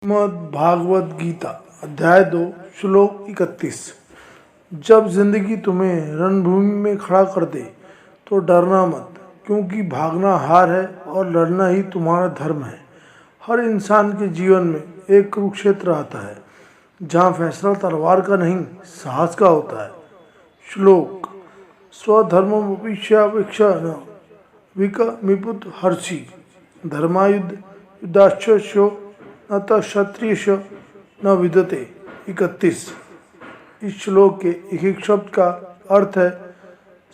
श्रीमद् भागवत गीता अध्याय 2 श्लोक 31। जब जिंदगी तुम्हें रणभूमि में खड़ा कर दे तो डरना मत, क्योंकि भागना हार है और लड़ना ही तुम्हारा धर्म है। हर इंसान के जीवन में एक कुरुक्षेत्र आता है जहाँ फैसला तलवार का नहीं, साहस का होता है। श्लोक स्वधर्ममपीक्षापेक्षा न विकमिपुत हर्षि धर्मायुद्ध युद्धाश्चो न तो क्षत्रियश न विदते। 31। इस श्लोक के एक एक शब्द का अर्थ है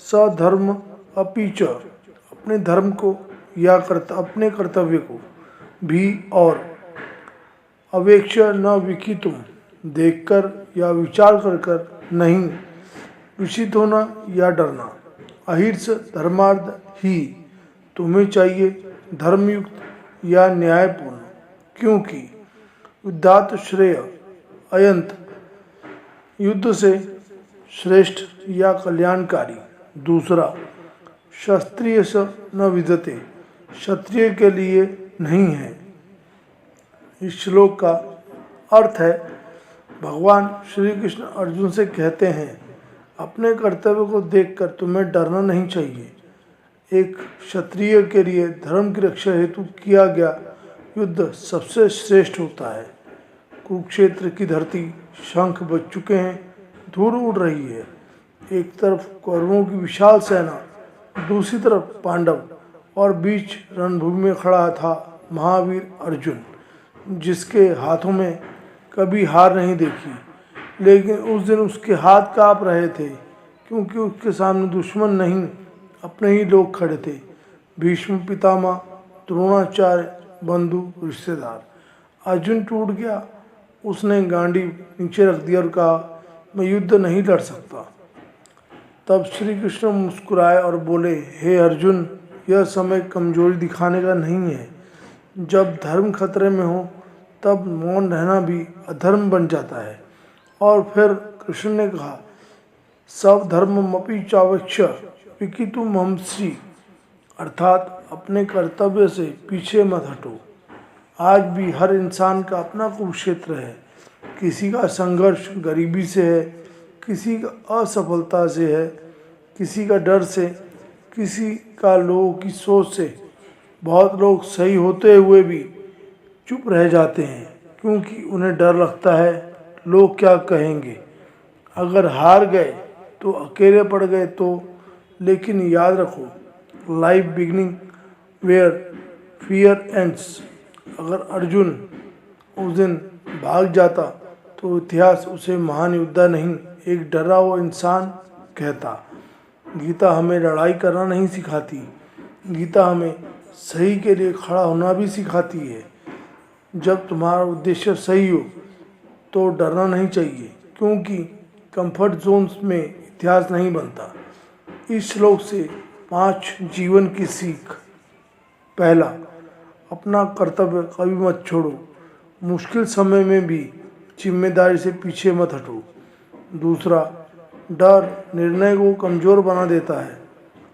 सधर्म अपीच, अपने धर्म को या अपने कर्तव्य को भी, और अवेक्ष न विकितुम, देखकर या विचार कर नहीं, विषित होना या डरना। अहिर्स धर्मार्थ ही तुम्हें चाहिए, धर्मयुक्त या न्यायपूर्ण, क्योंकि युद्धात श्रेय अयंत, युद्ध से श्रेष्ठ या कल्याणकारी। दूसरा, क्षत्रिय स न विदते, क्षत्रिय के लिए नहीं है। इस श्लोक का अर्थ है भगवान श्री कृष्ण अर्जुन से कहते हैं अपने कर्तव्य को देखकर तुम्हें डरना नहीं चाहिए। एक क्षत्रिय के लिए धर्म की रक्षा हेतु किया गया युद्ध सबसे श्रेष्ठ होता है। कुरुक्षेत्र की धरती शंख बज चुके हैं, धूल उड़ रही है। एक तरफ कौरवों की विशाल सेना, दूसरी तरफ पांडव, और बीच रणभूमि में खड़ा था महावीर अर्जुन, जिसके हाथों में कभी हार नहीं देखी। लेकिन उस दिन उसके हाथ कांप रहे थे, क्योंकि उसके सामने दुश्मन नहीं, अपने ही लोग खड़े थे। भीष्म पितामह, द्रोणाचार्य, बंधु, रिश्तेदार। अर्जुन टूट गया। उसने गांडी नीचे रख दिया और कहा, मैं युद्ध नहीं लड़ सकता। तब श्री कृष्ण मुस्कुराए और बोले, हे अर्जुन, यह समय कमजोरी दिखाने का नहीं है। जब धर्म खतरे में हो तब मौन रहना भी अधर्म बन जाता है। और फिर कृष्ण ने कहा, सब धर्ममपि चावक्ष विकितुमहंसि, अर्थात अपने कर्तव्य से पीछे मत हटो। आज भी हर इंसान का अपना कुरुक्षेत्र है। किसी का संघर्ष गरीबी से है, किसी का असफलता से है, किसी का डर से, किसी का लोगों की सोच से। बहुत लोग सही होते हुए भी चुप रह जाते हैं, क्योंकि उन्हें डर लगता है लोग क्या कहेंगे। अगर हार गए तो अकेले पड़ गए तो, लेकिन याद रखो, life beginning where fear ends. अगर अर्जुन उस दिन भाग जाता तो इतिहास उसे महान योद्धा नहीं, एक डरा हुआ इंसान कहता। गीता हमें लड़ाई करना नहीं सिखाती, गीता हमें सही के लिए खड़ा होना भी सिखाती है। जब तुम्हारा उद्देश्य सही हो तो डरना नहीं चाहिए, क्योंकि कंफर्ट जोन्स में इतिहास नहीं बनता। इस श्लोक से 5 जीवन की सीख। पहला, अपना कर्तव्य कभी मत छोड़ो, मुश्किल समय में भी जिम्मेदारी से पीछे मत हटो। दूसरा, डर निर्णय को कमज़ोर बना देता है,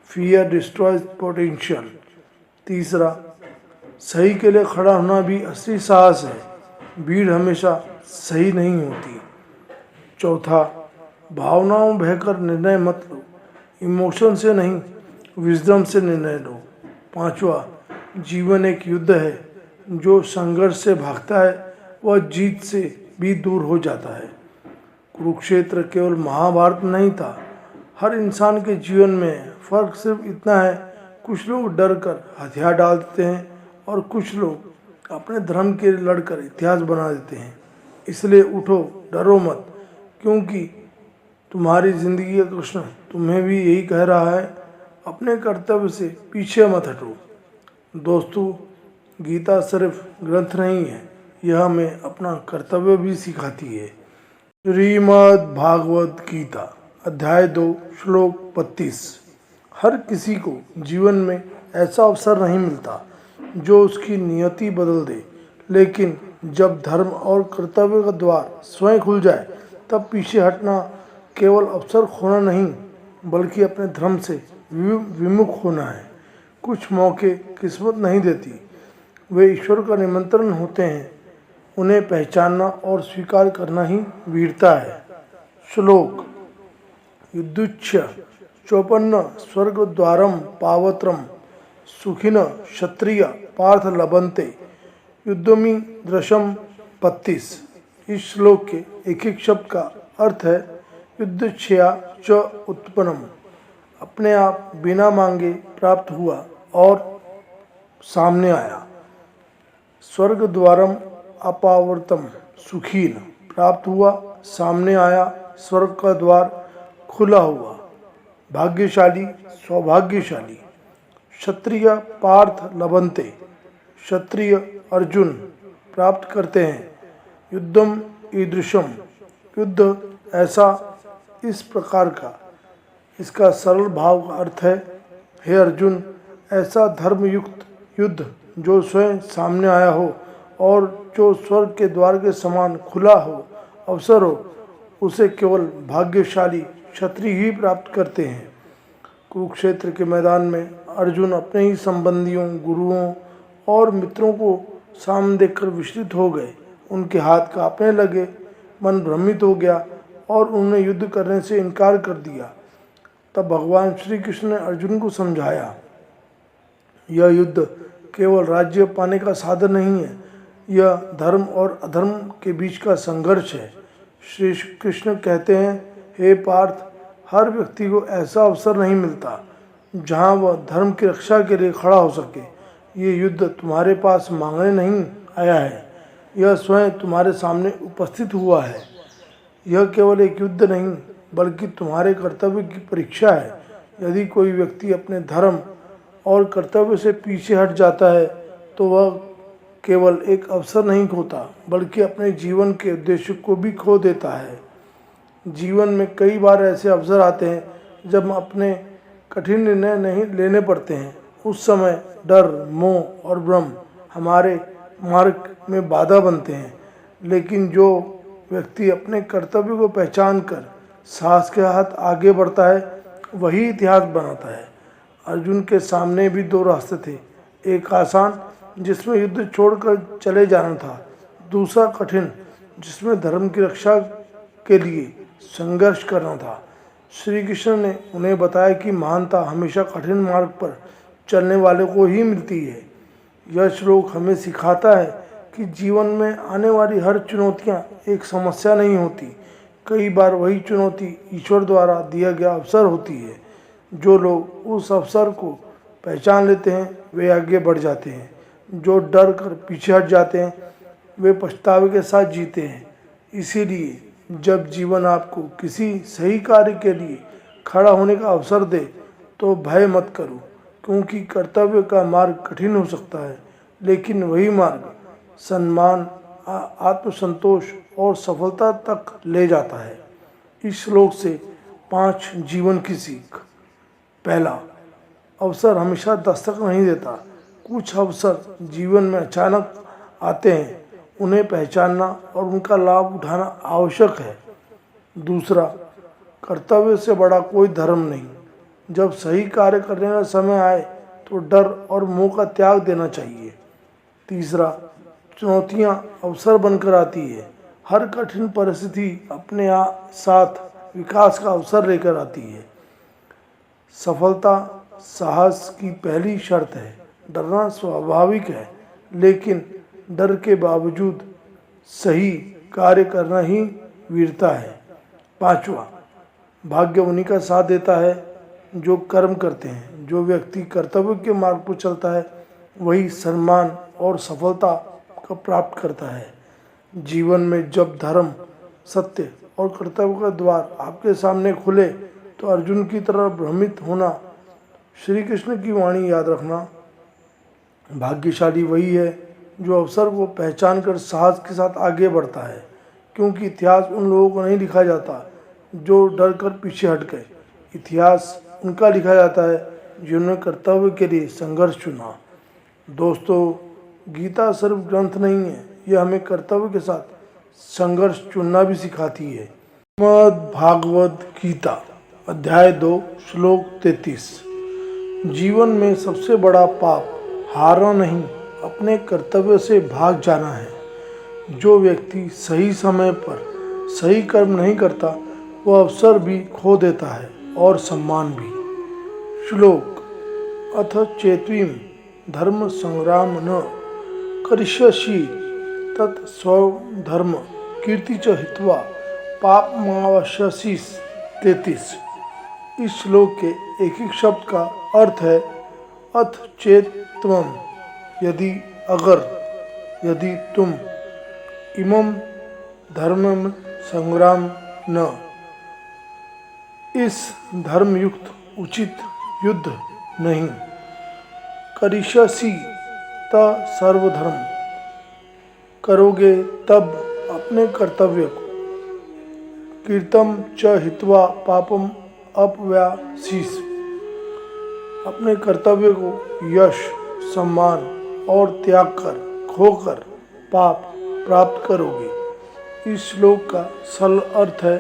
फियर डिस्ट्रॉयज पोटेंशियल। तीसरा, सही के लिए खड़ा होना भी असली साहस है, भीड़ हमेशा सही नहीं होती। चौथा, भावनाओं बहकर निर्णय मत लो, इमोशन से नहीं, विजडम से निर्णय लो। पांचवा, जीवन एक युद्ध है, जो संघर्ष से भागता है वह जीत से भी दूर हो जाता है। कुरुक्षेत्र केवल महाभारत नहीं था, हर इंसान के जीवन में फर्क सिर्फ इतना है, कुछ लोग डर कर हथियार डाल देते हैं और कुछ लोग अपने धर्म के लिए लड़कर इतिहास बना देते हैं। इसलिए उठो, डरो मत, क्योंकि तुम्हारी जिंदगी का कृष्ण तुम्हें भी यही कह रहा है, अपने कर्तव्य से पीछे मत हटो। दोस्तों, गीता सिर्फ ग्रंथ नहीं है, यह हमें अपना कर्तव्य भी सिखाती है। श्रीमद् भागवत गीता अध्याय 2 श्लोक 32। हर किसी को जीवन में ऐसा अवसर नहीं मिलता जो उसकी नियति बदल दे, लेकिन जब धर्म और कर्तव्य का द्वार स्वयं खुल जाए तब पीछे हटना केवल अवसर खोना नहीं, बल्कि अपने धर्म से विमुख होना है। कुछ मौके किस्मत नहीं देती, वे ईश्वर का निमंत्रण होते हैं। उन्हें पहचानना और स्वीकार करना ही वीरता है। श्लोक युद्धुच्य 54 स्वर्गद्वारम पावत्रम सुखिन क्षत्रिय पार्थ लभन्ते युद्धमी दृशम 32। इस श्लोक के एक एक शब्द का अर्थ है युद्धक्षया च उत्पन्नम, अपने आप बिना मांगे प्राप्त हुआ और सामने आया। स्वर्ग द्वारम अपावर्तम सुखीन, प्राप्त हुआ, सामने आया, स्वर्ग का द्वार खुला हुआ। भाग्यशाली, सौभाग्यशाली। क्षत्रिय पार्थ लभन्ते, क्षत्रिय अर्जुन प्राप्त करते हैं। युद्धम ईदृशम, युद्ध ऐसा, इस प्रकार का। इसका सरल भाव का अर्थ है हे अर्जुन, ऐसा धर्मयुक्त युद्ध जो स्वयं सामने आया हो और जो स्वर्ग के द्वार के समान खुला हो, अवसर हो, उसे केवल भाग्यशाली क्षत्रिय ही प्राप्त करते हैं। कुरुक्षेत्र के मैदान में अर्जुन अपने ही संबंधियों, गुरुओं और मित्रों को सामने देखकर विचलित हो गए। उनके हाथ कांपने लगे, मन भ्रमित हो गया और उन्होंने युद्ध करने से इनकार कर दिया। तब भगवान श्री कृष्ण ने अर्जुन को समझाया, यह युद्ध केवल राज्य पाने का साधन नहीं है, यह धर्म और अधर्म के बीच का संघर्ष है। श्री कृष्ण कहते हैं, हे पार्थ, हर व्यक्ति को ऐसा अवसर नहीं मिलता जहां वह धर्म की रक्षा के लिए खड़ा हो सके। ये युद्ध तुम्हारे पास मांगने नहीं आया है, यह स्वयं तुम्हारे सामने उपस्थित हुआ है। यह केवल एक युद्ध नहीं बल्कि तुम्हारे कर्तव्य की परीक्षा है। यदि कोई व्यक्ति अपने धर्म और कर्तव्य से पीछे हट जाता है तो वह केवल एक अवसर नहीं खोता बल्कि अपने जीवन के उद्देश्य को भी खो देता है। जीवन में कई बार ऐसे अवसर आते हैं जब अपने कठिन निर्णय नहीं लेने पड़ते हैं। उस समय डर, मोह और भ्रम हमारे मार्ग में बाधा बनते हैं, लेकिन जो व्यक्ति अपने कर्तव्य को पहचान कर साहस के साथ आगे बढ़ता है वही इतिहास बनाता है। अर्जुन के सामने भी दो रास्ते थे, एक आसान जिसमें युद्ध छोड़कर चले जाना था, दूसरा कठिन जिसमें धर्म की रक्षा के लिए संघर्ष करना था। श्री कृष्ण ने उन्हें बताया कि महानता हमेशा कठिन मार्ग पर चलने वाले को ही मिलती है। यह श्लोक हमें सिखाता है कि जीवन में आने वाली हर चुनौतियाँ एक समस्या नहीं होती, कई बार वही चुनौती ईश्वर द्वारा दिया गया अवसर होती है। जो लोग उस अवसर को पहचान लेते हैं वे आगे बढ़ जाते हैं, जो डर कर पीछे हट जाते हैं वे पछतावे के साथ जीते हैं। इसीलिए जब जीवन आपको किसी सही कार्य के लिए खड़ा होने का अवसर दे तो भय मत करो, क्योंकि कर्तव्य का मार्ग कठिन हो सकता है, लेकिन वही मार्ग सम्मान, आत्मसंतोष और सफलता तक ले जाता है। इस श्लोक से 5 जीवन की सीख। पहला, अवसर हमेशा दस्तक नहीं देता। कुछ अवसर जीवन में अचानक आते हैं, उन्हें पहचानना और उनका लाभ उठाना आवश्यक है। दूसरा, कर्तव्य से बड़ा कोई धर्म नहीं। जब सही कार्य करने का समय आए तो डर और मोह का त्याग देना चाहिए। तीसरा, चुनौतियां अवसर बनकर आती है। हर कठिन परिस्थिति अपने साथ विकास का अवसर लेकर आती है। सफलता साहस की पहली शर्त है। डरना स्वाभाविक है, लेकिन डर के बावजूद सही कार्य करना ही वीरता है। पांचवा, भाग्य उन्हीं का साथ देता है जो कर्म करते हैं। जो व्यक्ति कर्तव्य के मार्ग पर चलता है वही सम्मान और सफलता का प्राप्त करता है। जीवन में जब धर्म, सत्य और कर्तव्य का द्वार आपके सामने खुले तो अर्जुन की तरह भ्रमित होना, श्री कृष्ण की वाणी याद रखना। भाग्यशाली वही है जो अवसर को पहचान कर साहस के साथ आगे बढ़ता है, क्योंकि इतिहास उन लोगों को नहीं लिखा जाता जो डर कर पीछे हट गए। इतिहास उनका लिखा जाता है जिन्होंने कर्तव्य के लिए संघर्ष चुना। दोस्तों, गीता सिर्फ ग्रंथ नहीं है, यह हमें कर्तव्य के साथ संघर्ष चुनना भी सिखाती है। श्रीमद् भागवत गीता अध्याय 2 श्लोक 33। जीवन में सबसे बड़ा पाप हारना नहीं, अपने कर्तव्य से भाग जाना है। जो व्यक्ति सही समय पर सही कर्म नहीं करता वह अवसर भी खो देता है और सम्मान भी। श्लोक। अथ चेत्वीं धर्म संग्राम न करिष्यसि तत् स्वधर्म कीर्ति च हित्वा पापमावश्यसि। 33। इस श्लोक के एक एक शब्द का अर्थ है अथ चेत्त्वम्, यदि, अगर, यदि तुम, इमं धर्मं संग्राम न, इस धर्मयुक्त उचित युद्ध नहीं, करिष्यसि त सर्वधर्म करोगे तब अपने कर्तव्य को, कीर्तम च हित्वा पापम अपव्यासीस, अपने कर्तव्य को यश, सम्मान और त्याग कर खोकर पाप प्राप्त करोगे। इस श्लोक का सरल अर्थ है,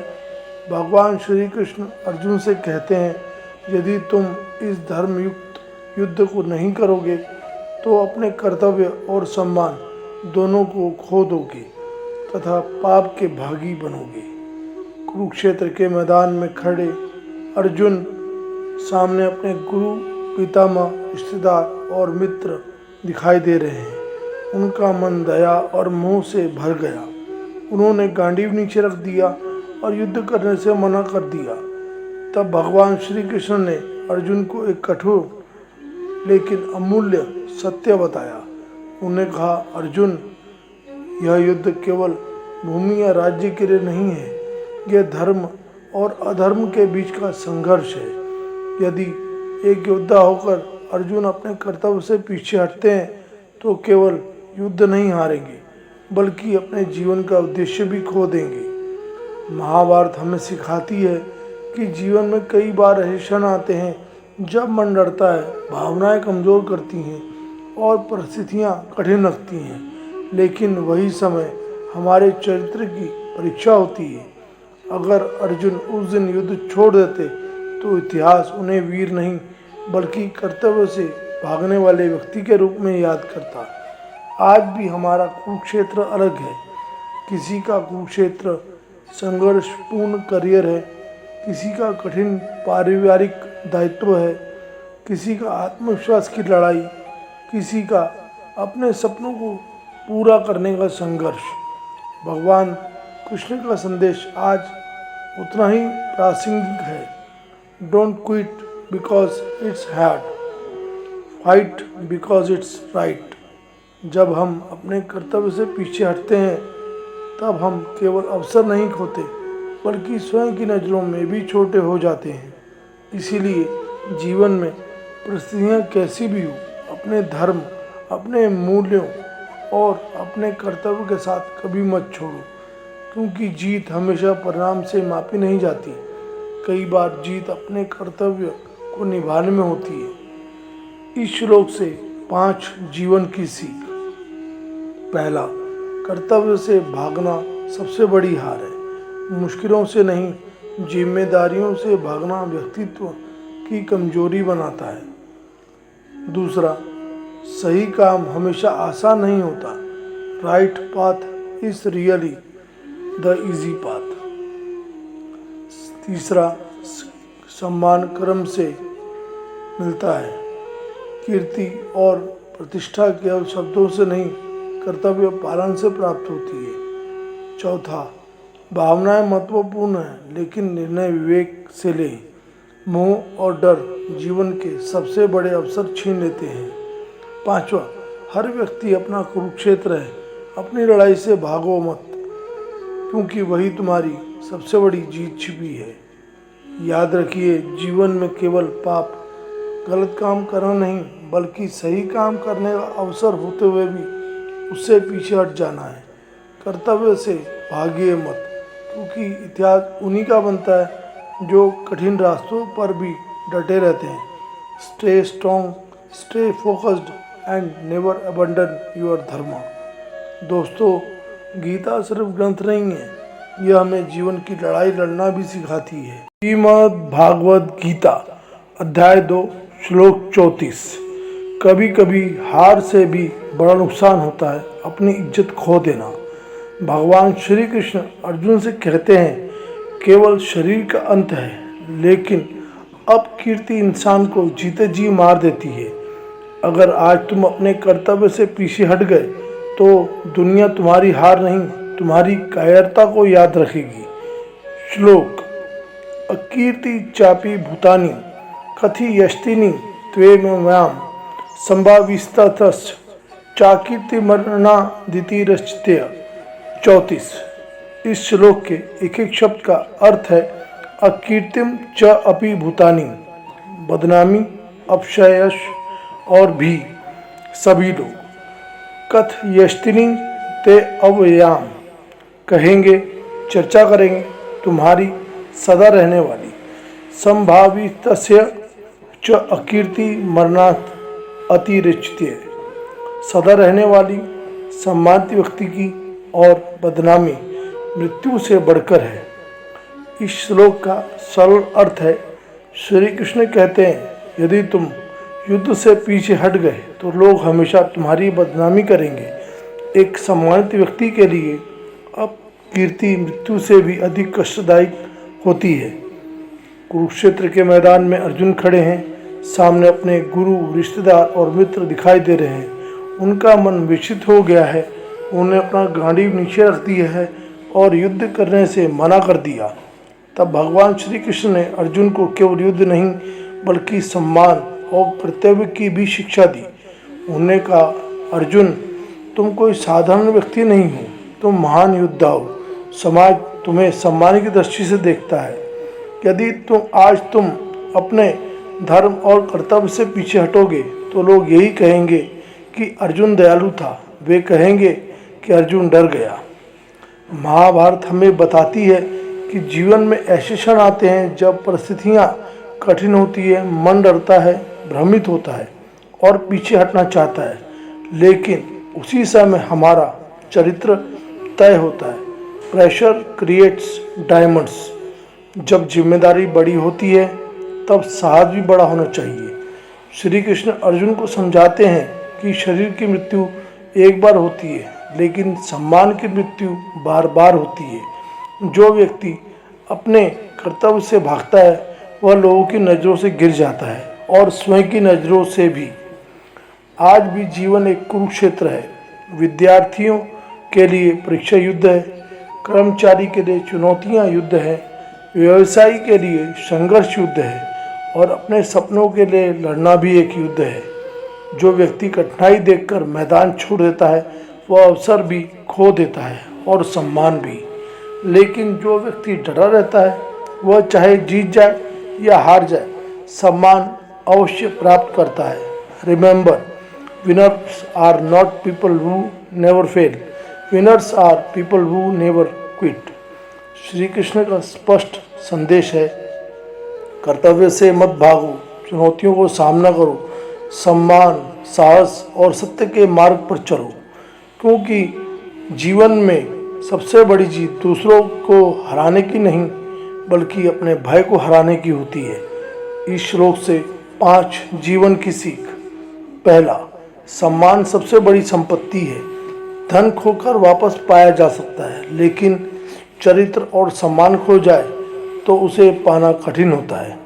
भगवान श्री कृष्ण अर्जुन से कहते हैं यदि तुम इस धर्मयुक्त युद्ध को नहीं करोगे तो अपने कर्तव्य और सम्मान दोनों को खो दोगे तथा पाप के भागी बनोगे। कुरुक्षेत्र के मैदान में खड़े अर्जुन सामने अपने गुरु, पितामह, रिश्तेदार और मित्र दिखाई दे रहे हैं। उनका मन दया और मोह से भर गया। उन्होंने गांडीव नीचे रख दिया और युद्ध करने से मना कर दिया। तब भगवान श्री कृष्ण ने अर्जुन को एक कठोर लेकिन अमूल्य सत्य बताया। उन्होंने कहा, अर्जुन, यह युद्ध केवल भूमि या राज्य के लिए नहीं है, यह धर्म और अधर्म के बीच का संघर्ष है। यदि एक योद्धा होकर अर्जुन अपने कर्तव्य से पीछे हटते हैं तो केवल युद्ध नहीं हारेंगे बल्कि अपने जीवन का उद्देश्य भी खो देंगे। महाभारत हमें सिखाती है कि जीवन में कई बार ऐसे क्षण आते हैं जब मन डरता है, भावनाएं कमज़ोर करती हैं और परिस्थितियां कठिन लगती हैं, लेकिन वही समय हमारे चरित्र की परीक्षा होती है। अगर अर्जुन उस दिन युद्ध छोड़ देते तो इतिहास उन्हें वीर नहीं बल्कि कर्तव्य से भागने वाले व्यक्ति के रूप में याद करता। आज भी हमारा कुरुक्षेत्र अलग है। किसी का कुरुक्षेत्र संघर्षपूर्ण करियर है, किसी का कठिन पारिवारिक दायित्व है, किसी का आत्मविश्वास की लड़ाई, किसी का अपने सपनों को पूरा करने का संघर्ष। भगवान कृष्ण का संदेश आज उतना ही प्रासंगिक है। Don't quit because it's hard, fight because it's right. जब हम अपने कर्तव्य से पीछे हटते हैं तब हम केवल अवसर नहीं खोते बल्कि स्वयं की नज़रों में भी छोटे हो जाते हैं। इसीलिए जीवन में परिस्थितियाँ कैसी भी हो, अपने धर्म, अपने मूल्यों और अपने कर्तव्य के साथ कभी मत छोड़ो, क्योंकि जीत हमेशा परिणाम से मापी नहीं जाती। कई बार जीत अपने कर्तव्य को निभाने में होती है। इस श्लोक से 5 जीवन की सीख। पहला, कर्तव्य से भागना सबसे बड़ी हार है। मुश्किलों से नहीं, जिम्मेदारियों से भागना व्यक्तित्व की कमजोरी बनाता है। दूसरा, सही काम हमेशा आसान नहीं होता। Right path is really the easy path. तीसरा, सम्मान कर्म से मिलता है। कीर्ति और प्रतिष्ठा केवल शब्दों से नहीं, कर्तव्य पालन से प्राप्त होती है। चौथा, भावनाएं महत्वपूर्ण हैं लेकिन निर्णय विवेक से लें। मोह और डर जीवन के सबसे बड़े अवसर छीन लेते हैं। पांचवा, हर व्यक्ति अपना कुरुक्षेत्र है, अपनी लड़ाई से भागो मत, क्योंकि वही तुम्हारी सबसे बड़ी जीत छिपी है। याद रखिए, जीवन में केवल पाप, गलत काम करना नहीं बल्कि सही काम करने का अवसर होते हुए भी उससे पीछे हट जाना है। कर्तव्य से भागिए मत, क्योंकि इतिहास उन्हीं का बनता है जो कठिन रास्तों पर भी डटे रहते हैं। Stay strong, stay focused and never abandon your धर्म। दोस्तों, गीता सिर्फ ग्रंथ नहीं है, यह हमें जीवन की लड़ाई लड़ना भी सिखाती है। श्रीमद् भागवत गीता अध्याय 2 श्लोक 34। कभी कभी हार से भी बड़ा नुकसान होता है अपनी इज्जत खो देना। भगवान श्री कृष्ण अर्जुन से कहते हैं, केवल शरीर का अंत है, लेकिन अब कीर्ति इंसान को जीते जी मार देती है। अगर आज तुम अपने कर्तव्य से पीछे हट गए तो दुनिया तुम्हारी हार नहीं, तुम्हारी कायरता को याद रखेगी। श्लोक: अकीर्ति चापी भूतानि कथि यष्टिनि त्वेमव्याम संभाविस्ततश्च चाकीर्ति मरणादितिरच्यते। 34। इस श्लोक के एक एक शब्द का अर्थ है अकीर्तिम च अपि भूतानि, बदनामी, अपशयश और भी सभी लोग। कथ यष्टिनी ते अव्ययाम, कहेंगे, चर्चा करेंगे, तुम्हारी सदा रहने वाली। संभावितस्य च अकीर्ति मरणात् अतिरिच्यते, सदा रहने वाली, सम्मानित व्यक्ति की और बदनामी मृत्यु से बढ़कर है। इस श्लोक का सरल अर्थ है, श्री कृष्ण कहते हैं, यदि तुम युद्ध से पीछे हट गए तो लोग हमेशा तुम्हारी बदनामी करेंगे। एक सम्मानित व्यक्ति के लिए अब कीर्ति मृत्यु से भी अधिक कष्टदायक होती है। कुरुक्षेत्र के मैदान में अर्जुन खड़े हैं, सामने अपने गुरु, रिश्तेदार और मित्र दिखाई दे रहे हैं। उनका मन विचलित हो गया है, उन्होंने अपना गांडीव नीचे रख दिया है और युद्ध करने से मना कर दिया। तब भगवान श्री कृष्ण ने अर्जुन को केवल युद्ध नहीं बल्कि सम्मान और कर्तव्य की भी शिक्षा दी। उन्होंने कहा, अर्जुन, तुम कोई साधारण व्यक्ति नहीं हो, तुम महान योद्धा हो। समाज तुम्हें सम्मान की दृष्टि से देखता है। यदि तुम अपने धर्म और कर्तव्य से पीछे हटोगे तो लोग यही कहेंगे कि अर्जुन दयालु था, वे कहेंगे कि अर्जुन डर गया। महाभारत हमें बताती है कि जीवन में ऐसे क्षण आते हैं जब परिस्थितियाँ कठिन होती है, मन डरता है, भ्रमित होता है और पीछे हटना चाहता है, लेकिन उसी समय हमारा चरित्र तय होता है। Pressure creates diamonds. जब जिम्मेदारी बड़ी होती है तब साहस भी बड़ा होना चाहिए। श्री कृष्ण अर्जुन को समझाते हैं कि शरीर की मृत्यु एक बार होती है, लेकिन सम्मान की मृत्यु बार बार होती है। जो व्यक्ति अपने कर्तव्य से भागता है वह लोगों की नज़रों से गिर जाता है और स्वयं की नज़रों से भी। आज भी जीवन एक कुरुक्षेत्र है। विद्यार्थियों के लिए परीक्षा युद्ध है, कर्मचारी के लिए चुनौतियां युद्ध है, व्यवसायी के लिए संघर्ष युद्ध है और अपने सपनों के लिए लड़ना भी एक युद्ध है। जो व्यक्ति कठिनाई देखकर मैदान छोड़ देता है वह अवसर भी खो देता है और सम्मान भी। लेकिन जो व्यक्ति डरा रहता है वह चाहे जीत जाए या हार जाए, सम्मान अवश्य प्राप्त करता है। Remember, winners are not people who never fail, winners are people who never quit. Shri Krishna का स्पष्ट संदेश है, कर्तव्य से मत भागो, चुनौतियों को सामना करो, सम्मान, साहस और सत्य के मार्ग पर चलो, क्योंकि जीवन में सबसे बड़ी जीत दूसरों को हराने की नहीं बल्कि अपने भय को हराने की होती है। इस श्लोक से 5 जीवन की सीख। पहला, सम्मान सबसे बड़ी संपत्ति है। धन खोकर वापस पाया जा सकता है, लेकिन चरित्र और सम्मान खो जाए तो उसे पाना कठिन होता है।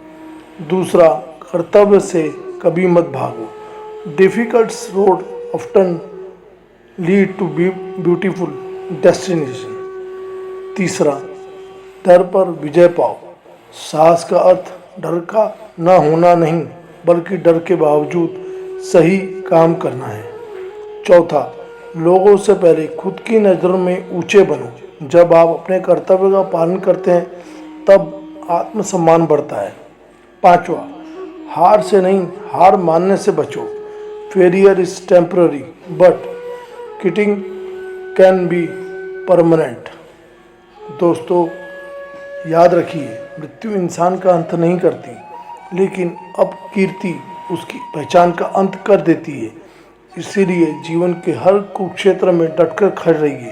दूसरा, कर्तव्य से कभी मत भागो। Difficult road often lead to beautiful destination. तीसरा, डर पर विजय पाओ। साहस का अर्थ डर का न होना नहीं बल्कि डर के बावजूद सही काम करना है। चौथा, लोगों से पहले खुद की नज़रों में ऊंचे बनो। जब आप अपने कर्तव्य का पालन करते हैं तब आत्मसम्मान बढ़ता है। पांचवा, हार से नहीं, हार मानने से बचो। Failure is temporary but quitting can be permanent. दोस्तों, याद रखिए, मृत्यु इंसान का अंत नहीं करती, लेकिन अब कीर्ति उसकी पहचान का अंत कर देती है। इसीलिए जीवन के हर कुरुक्षेत्र में डटकर खड़े रहिए,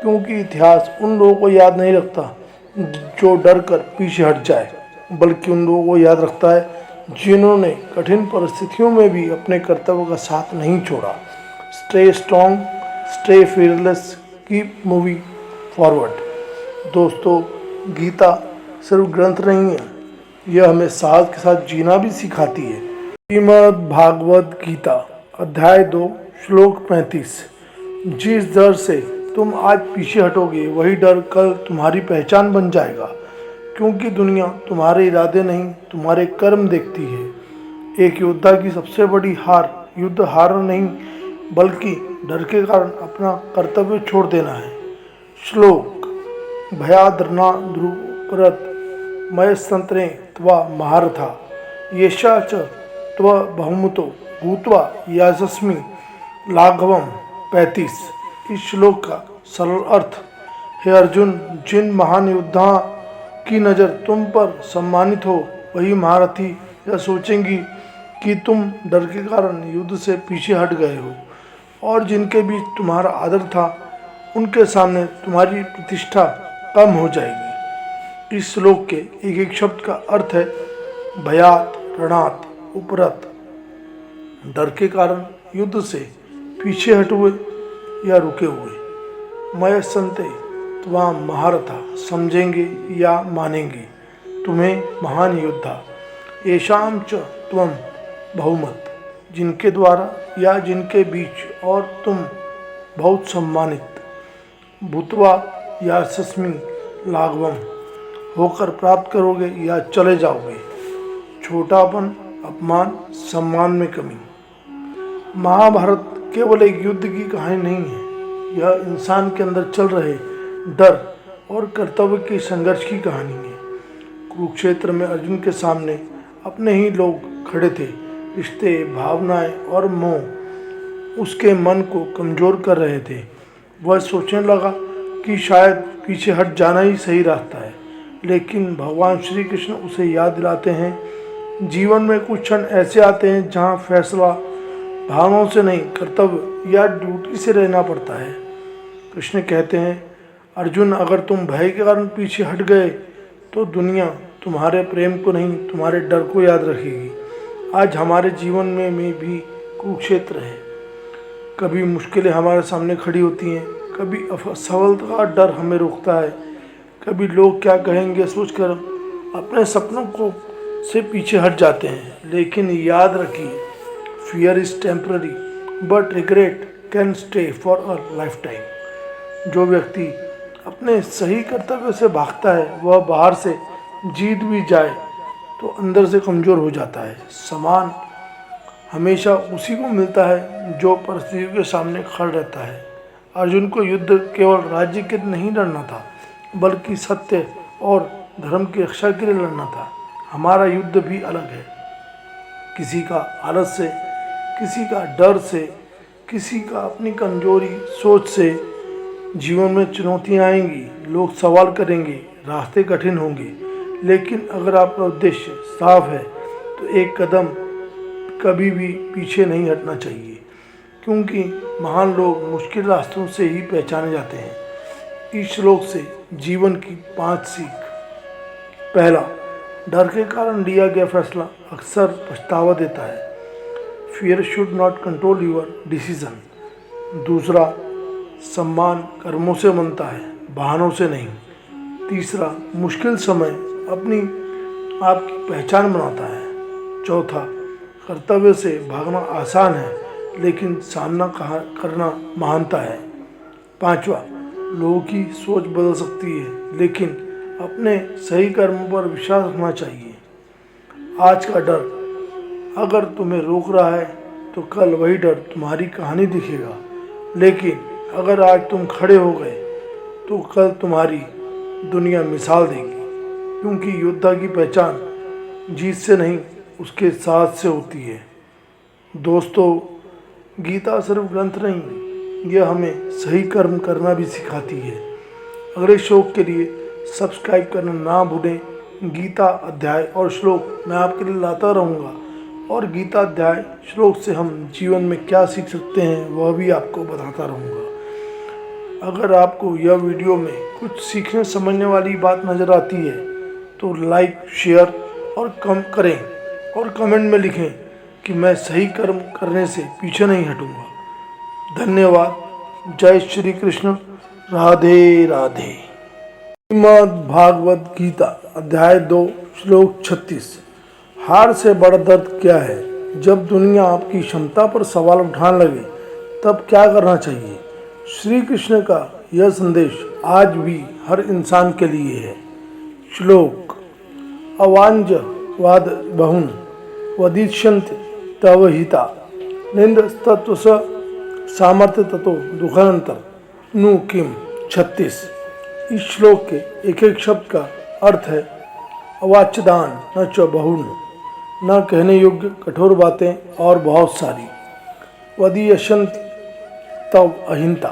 क्योंकि इतिहास उन लोगों को याद नहीं रखता जो डर कर पीछे हट जाए, बल्कि उन लोगों को याद रखता है जिन्होंने कठिन परिस्थितियों में भी अपने कर्तव्य का साथ नहीं छोड़ा। Stay strong, stay fearless, keep moving forward. दोस्तों, गीता सिर्फ ग्रंथ नहीं है, यह हमें साहस के साथ जीना भी सिखाती है। श्रीमद् भागवत गीता अध्याय 2 श्लोक 35। जिस डर से तुम आज पीछे हटोगे वही डर कल तुम्हारी पहचान बन जाएगा, क्योंकि दुनिया तुम्हारे इरादे नहीं तुम्हारे कर्म देखती है। एक योद्धा की सबसे बड़ी हार युद्ध हारना नहीं बल्कि डर के कारण अपना कर्तव्य छोड़ देना है। श्लोक भयाद्रना द्रुपरत मयसंत्रे त्वा महारथा येषा च त्व बहुमतो भूत्वा याजस्मि लाघवम। 35। इस श्लोक का सरल अर्थ, हे अर्जुन, जिन महान योद्धा की नज़र तुम पर सम्मानित हो वही महारथी यह सोचेंगी कि तुम डर के कारण युद्ध से पीछे हट गए हो, और जिनके बीच तुम्हारा आदर था उनके सामने तुम्हारी प्रतिष्ठा कम हो जाएगी। इस श्लोक के एक एक शब्द का अर्थ है भयात, ऋणात, उपरत, डर के कारण युद्ध से पीछे हटे हुए या रुके हुए। मय संते त्वा महारथा, समझेंगे या मानेंगे तुम्हें महान योद्धा। येषाम च त्वम बहुमत, जिनके द्वारा या जिनके बीच और तुम बहुत सम्मानित। भूतवा या सस्मी लाघवम, होकर प्राप्त करोगे या चले जाओगे। छोटापन, अपमान, सम्मान में कमी। महाभारत केवल एक युद्ध की कहानी नहीं है, यह इंसान के अंदर चल रहे डर और कर्तव्य के संघर्ष की कहानी है। कुरुक्षेत्र में अर्जुन के सामने अपने ही लोग खड़े थे। रिश्ते, भावनाएं और मोह उसके मन को कमज़ोर कर रहे थे। वह सोचने लगा कि शायद पीछे हट जाना ही सही रास्ता है, लेकिन भगवान श्री कृष्ण उसे याद दिलाते हैं जीवन में कुछ क्षण ऐसे आते हैं जहां फैसला भावनाओं से नहीं कर्तव्य या ड्यूटी से रहना पड़ता है। कृष्ण कहते हैं, अर्जुन, अगर तुम भय के कारण पीछे हट गए तो दुनिया तुम्हारे प्रेम को नहीं तुम्हारे डर को याद रखेगी। आज हमारे जीवन में भी कुरुक्षेत्र है। कभी मुश्किलें हमारे सामने खड़ी होती हैं, कभी असफलता का डर हमें रोकता है, कभी लोग क्या कहेंगे सोचकर अपने सपनों को से पीछे हट जाते हैं। लेकिन याद रखिए, fear is temporary but regret can stay for a life time. जो व्यक्ति अपने सही कर्तव्य से भागता है वह बाहर से जीत भी जाए तो अंदर से कमज़ोर हो जाता है। सम्मान हमेशा उसी को मिलता है जो परिस्थितियों के सामने खड़ा रहता है। अर्जुन को युद्ध केवल राज्य के नहीं लड़ना था, बल्कि सत्य और धर्म की रक्षा के लिए लड़ना था। हमारा युद्ध भी अलग है, किसी का आलस से, किसी का डर से, किसी का अपनी कमजोरी सोच से। जीवन में चुनौतियाँ आएंगी, लोग सवाल करेंगे, रास्ते कठिन होंगे, लेकिन अगर आपका उद्देश्य साफ है तो एक कदम कभी भी पीछे नहीं हटना चाहिए, क्योंकि महान लोग मुश्किल रास्तों से ही पहचाने जाते हैं। इस श्लोक से जीवन की 5 सीख। पहला, डर के कारण लिया गया फैसला अक्सर पछतावा देता है। Fear should not control your decision. दूसरा, सम्मान कर्मों से बनता है, बहानों से नहीं। तीसरा, मुश्किल समय अपनी आपकी पहचान बनाता है। चौथा, कर्तव्य से भागना आसान है, लेकिन सामना करना महानता है। पांचवा, लोगों की सोच बदल सकती है, लेकिन अपने सही कर्मों पर विश्वास रखना चाहिए। आज का डर अगर तुम्हें रोक रहा है तो कल वही डर तुम्हारी कहानी दिखेगा, लेकिन अगर आज तुम खड़े हो गए तो कल तुम्हारी दुनिया मिसाल देगी, क्योंकि योद्धा की पहचान जीत से नहीं उसके साथ से होती है। दोस्तों, गीता सिर्फ ग्रंथ नहीं, यह हमें सही कर्म करना भी सिखाती है। अगले शौक के लिए सब्सक्राइब करना ना भूलें। गीता अध्याय और श्लोक मैं आपके लिए लाता रहूँगा, और गीता अध्याय श्लोक से हम जीवन में क्या सीख सकते हैं वह भी आपको बताता रहूँगा। अगर आपको यह वीडियो में कुछ सीखने समझने वाली बात नज़र आती है तो लाइक, शेयर और करें, और कमेंट में लिखें कि मैं सही कर्म करने से पीछे नहीं हटूँगा। धन्यवाद। जय श्री कृष्ण। राधे राधे। श्रीमद् भागवत गीता अध्याय 2 श्लोक 36। हार से बड़ा दर्द क्या है? जब दुनिया आपकी क्षमता पर सवाल उठाने लगे तब क्या करना चाहिए? श्री कृष्ण का यह संदेश आज भी हर इंसान के लिए है। श्लोक अवांज वाद बहुन वदिष्यन्ति तव हिता निंद तत्व सामर्थ्य ततो दुखानंतर नु किम। 36। इस श्लोक के एक एक शब्द का अर्थ है अवाच्यदान न च बहुन, न कहने योग्य कठोर बातें और बहुत सारी। वदीयशंत तव अहिंता,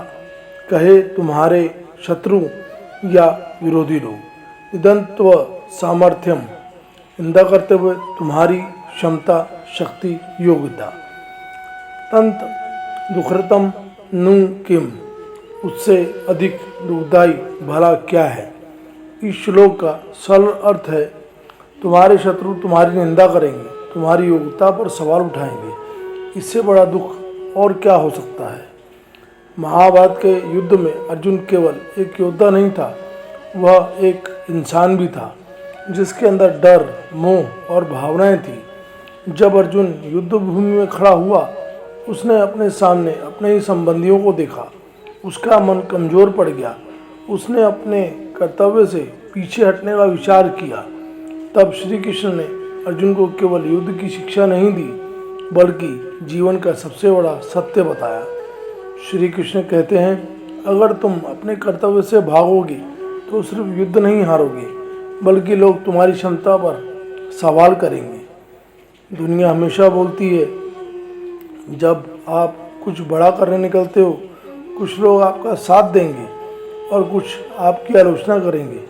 कहे तुम्हारे शत्रु या विरोधी लोग। निदंत्व सामर्थ्यम, निंदा करते हुए तुम्हारी क्षमता शक्ति योग्यता। तंत दुखरतम नु किम, उससे अधिक दुखदायी भला क्या है? इस श्लोक का सरल अर्थ है तुम्हारे शत्रु तुम्हारी निंदा करेंगे, तुम्हारी योग्यता पर सवाल उठाएंगे, इससे बड़ा दुख और क्या हो सकता है? महाभारत के युद्ध में अर्जुन केवल एक योद्धा नहीं था, वह एक इंसान भी था जिसके अंदर डर मोह और भावनाएं थी। जब अर्जुन युद्ध भूमि में खड़ा हुआ उसने अपने सामने अपने ही संबंधियों को देखा, उसका मन कमज़ोर पड़ गया। उसने अपने कर्तव्य से पीछे हटने का विचार किया। तब श्री कृष्ण ने अर्जुन को केवल युद्ध की शिक्षा नहीं दी बल्कि जीवन का सबसे बड़ा सत्य बताया। श्री कृष्ण कहते हैं अगर तुम अपने कर्तव्य से भागोगे तो सिर्फ युद्ध नहीं हारोगे बल्कि लोग तुम्हारी क्षमता पर सवाल करेंगे। दुनिया हमेशा बोलती है जब आप कुछ बड़ा करने निकलते हो कुछ लोग आपका साथ देंगे और कुछ आपकी आलोचना करेंगे,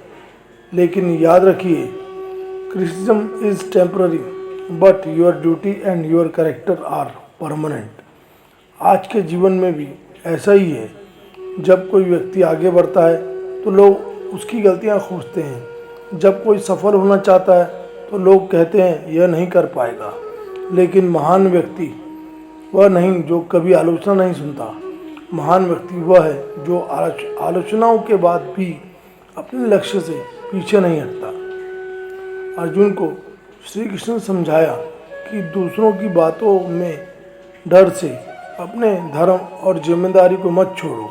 लेकिन याद रखिए criticism is temporary but your duty and your character are permanent. आज के जीवन में भी ऐसा ही है। जब कोई व्यक्ति आगे बढ़ता है तो लोग उसकी गलतियां खोजते हैं। जब कोई सफल होना चाहता है तो लोग कहते हैं यह नहीं कर पाएगा, लेकिन महान व्यक्ति वह नहीं जो कभी आलोचना नहीं सुनता। महान व्यक्ति वह है जो आलोचनाओं के बाद भी अपने लक्ष्य से पीछे नहीं हटता। अर्जुन को श्री कृष्ण ने समझाया कि दूसरों की बातों में डर से अपने धर्म और जिम्मेदारी को मत छोड़ो,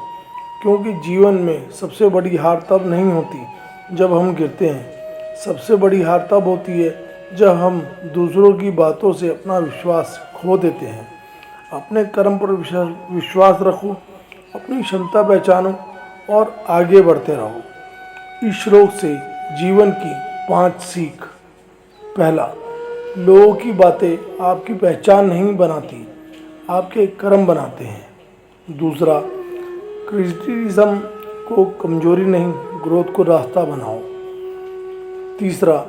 क्योंकि जीवन में सबसे बड़ी हार तब नहीं होती जब हम गिरते हैं। सबसे बड़ी हार तब होती है जब हम दूसरों की बातों से अपना विश्वास खो देते हैं। अपने कर्म पर विश्वास रखो, अपनी क्षमता पहचानो और आगे बढ़ते रहो। इस श्लोक से जीवन की 5 सीख। पहला, लोगों की बातें आपकी पहचान नहीं बनाती, आपके कर्म बनाते हैं। दूसरा, क्रिटिसिज्म को कमजोरी नहीं ग्रोथ को रास्ता बनाओ। तीसरा,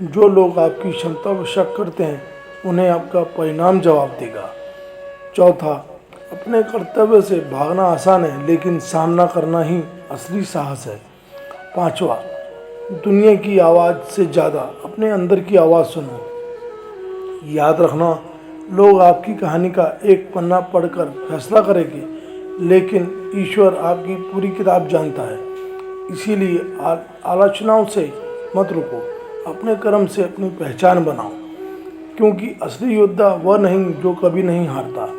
जो लोग आपकी क्षमता पर शक करते हैं उन्हें आपका परिणाम जवाब देगा। चौथा, अपने कर्तव्य से भागना आसान है लेकिन सामना करना ही असली साहस है। पांचवा, दुनिया की आवाज़ से ज़्यादा अपने अंदर की आवाज़ सुनो। याद रखना, लोग आपकी कहानी का एक पन्ना पढ़कर फैसला करेंगे, लेकिन ईश्वर आपकी पूरी किताब जानता है। इसीलिए आलोचनाओं से मत रुको, अपने कर्म से अपनी पहचान बनाओ, क्योंकि असली योद्धा वह नहीं जो कभी नहीं हारता।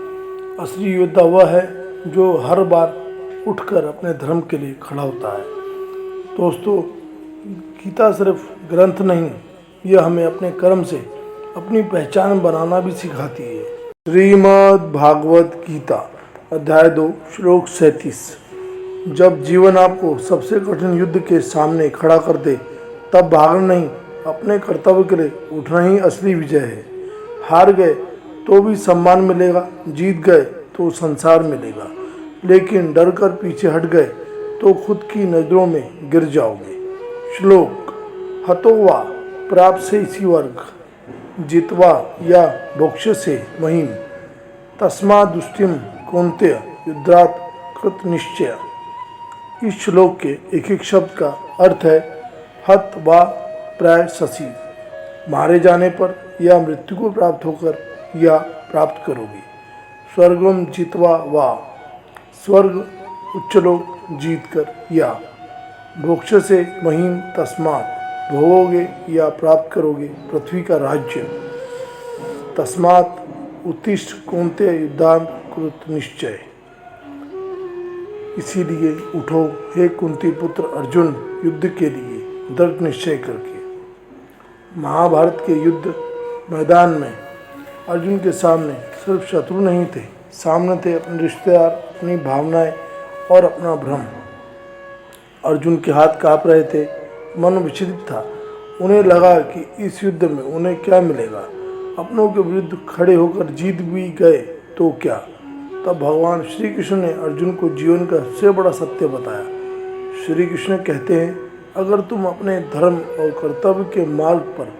असली योद्धा वह है जो हर बार उठकर अपने धर्म के लिए खड़ा होता है। दोस्तों, गीता सिर्फ ग्रंथ नहीं, यह हमें अपने कर्म से अपनी पहचान बनाना भी सिखाती है। श्रीमद् भागवत गीता अध्याय 2 श्लोक 37। जब जीवन आपको सबसे कठिन युद्ध के सामने खड़ा कर दे तब भागना नहीं, अपने कर्तव्य के लिए उठना ही असली विजय है। हार गए तो भी सम्मान मिलेगा, जीत गए तो संसार मिलेगा, लेकिन डर कर पीछे हट गए तो खुद की नजरों में गिर जाओगे। श्लोक हतो वा प्राप्त से इसी वर्ग जितवा या भोक्ष से महिम तस्मा दुष्टिम कौन्तेय युद्धात् कृत निश्चय। इस श्लोक के एक एक शब्द का अर्थ है हत वा प्राय शशि, मारे जाने पर या मृत्यु को प्राप्त होकर या प्राप्त करोगे। स्वर्गम जितवा वा, स्वर्ग उच्चलोक जीत कर, या मोक्ष से महीम तस्मात् भोगोगे या प्राप्त करोगे पृथ्वी का राज्य। तस्मात् उत्तिष्ठ कौन्तेय युद्धान कुरुत निश्चय। इसीलिए उठो हे कुंती पुत्र अर्जुन, युद्ध के लिए दृढ़ निश्चय करके। महाभारत के युद्ध मैदान में अर्जुन के सामने सिर्फ शत्रु नहीं थे, सामने थे अपने रिश्तेदार, अपनी भावनाएं और अपना भ्रम। अर्जुन के हाथ कांप रहे थे, मन विचलित था। उन्हें लगा कि इस युद्ध में उन्हें क्या मिलेगा। अपनों के विरुद्ध खड़े होकर जीत भी गए तो क्या। तब भगवान श्री कृष्ण ने अर्जुन को जीवन का सबसे बड़ा सत्य बताया। श्री कृष्ण कहते हैं, अगर तुम अपने धर्म और कर्तव्य के मार्ग पर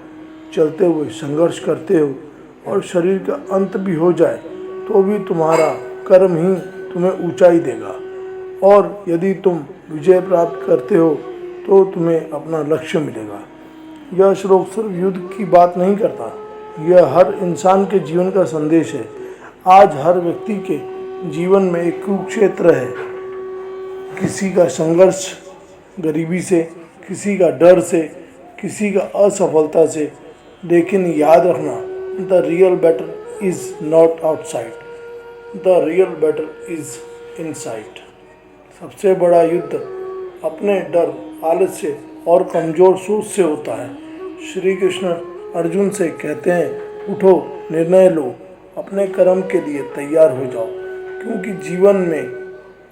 चलते हुए संघर्ष करते हो और शरीर का अंत भी हो जाए तो भी तुम्हारा कर्म ही तुम्हें ऊंचाई देगा, और यदि तुम विजय प्राप्त करते हो तो तुम्हें अपना लक्ष्य मिलेगा। यह श्लोक सिर्फ युद्ध की बात नहीं करता, यह हर इंसान के जीवन का संदेश है। आज हर व्यक्ति के जीवन में एक कुरुक्षेत्र है, किसी का संघर्ष गरीबी से, किसी का डर से, किसी का असफलता से। लेकिन याद रखना, the real battle is not outside, the real battle is inside. सबसे बड़ा युद्ध अपने डर, आलस्य और कमजोर सोच से होता है। श्री कृष्ण अर्जुन से कहते हैं, उठो, निर्णय लो, अपने कर्म के लिए तैयार हो जाओ, क्योंकि जीवन में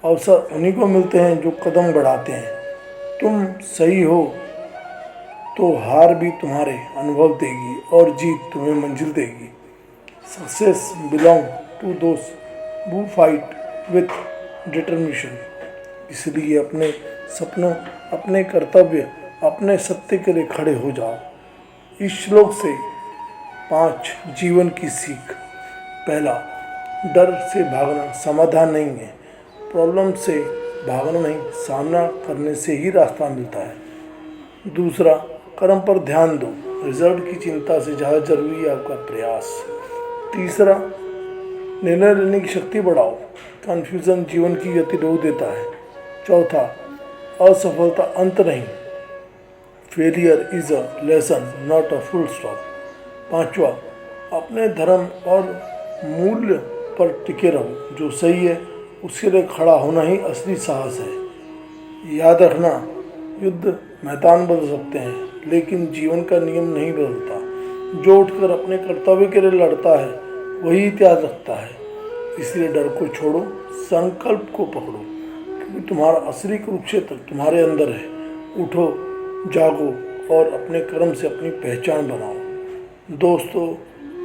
अवसर उन्हीं को मिलते हैं जो कदम बढ़ाते हैं। तुम सही हो तो हार भी तुम्हारे अनुभव देगी और जीत तुम्हें मंजिल देगी। Success belong to those who fight with determination. इसलिए अपने सपनों, अपने कर्तव्य, अपने सत्य के लिए खड़े हो जाओ। इस श्लोक से 5 जीवन की सीख। पहला, डर से भागना समाधान नहीं है। प्रॉब्लम से भागना नहीं, सामना करने से ही रास्ता मिलता है। दूसरा, कर्म पर ध्यान दो, रिजल्ट की चिंता से ज़्यादा जरूरी है आपका प्रयास। तीसरा, निर्णय लेने की शक्ति बढ़ाओ, कन्फ्यूज़न जीवन की गति रोक देता है। चौथा, असफलता अंत नहीं, failure is a lesson not a full stop. पांचवा, अपने धर्म और मूल्य पर टिके रहो, जो सही है उसके लिए खड़ा होना ही असली साहस है। याद रखना, युद्ध मैदान बदल सकते हैं लेकिन जीवन का नियम नहीं बदलता। जो उठकर अपने कर्तव्य के लिए लड़ता है वही इतिहास रखता है। इसलिए डर को छोड़ो, संकल्प को पकड़ो, क्योंकि तुम्हारा असली कुरुक्षेत्र तुम्हारे अंदर है। उठो, जागो और अपने कर्म से अपनी पहचान बनाओ। दोस्तों,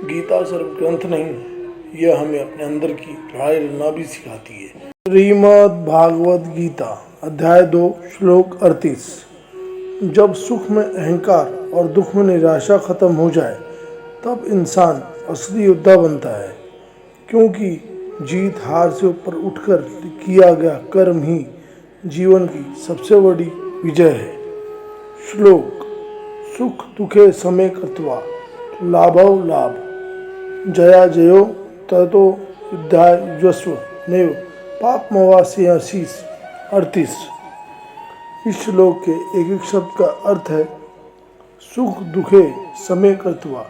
गीता सिर्फ ग्रंथ नहीं, यह हमें अपने अंदर की लड़ाई लड़ना भी सिखाती है। श्रीमद् भागवत गीता अध्याय 2 श्लोक 38। जब सुख में अहंकार और दुख में निराशा खत्म हो जाए तब इंसान असली योद्धा बनता है, क्योंकि जीत हार से ऊपर उठकर किया गया कर्म ही जीवन की सबसे बड़ी विजय है। श्लोक, सुख दुखे समे कृत्वा लाभव लाभ जया जयो ततो युद्धायुजस्व नैव पापमवास्यसीस। 38। इस श्लोक के एक एक शब्द का अर्थ है सुख दुखे समे कृत्वा,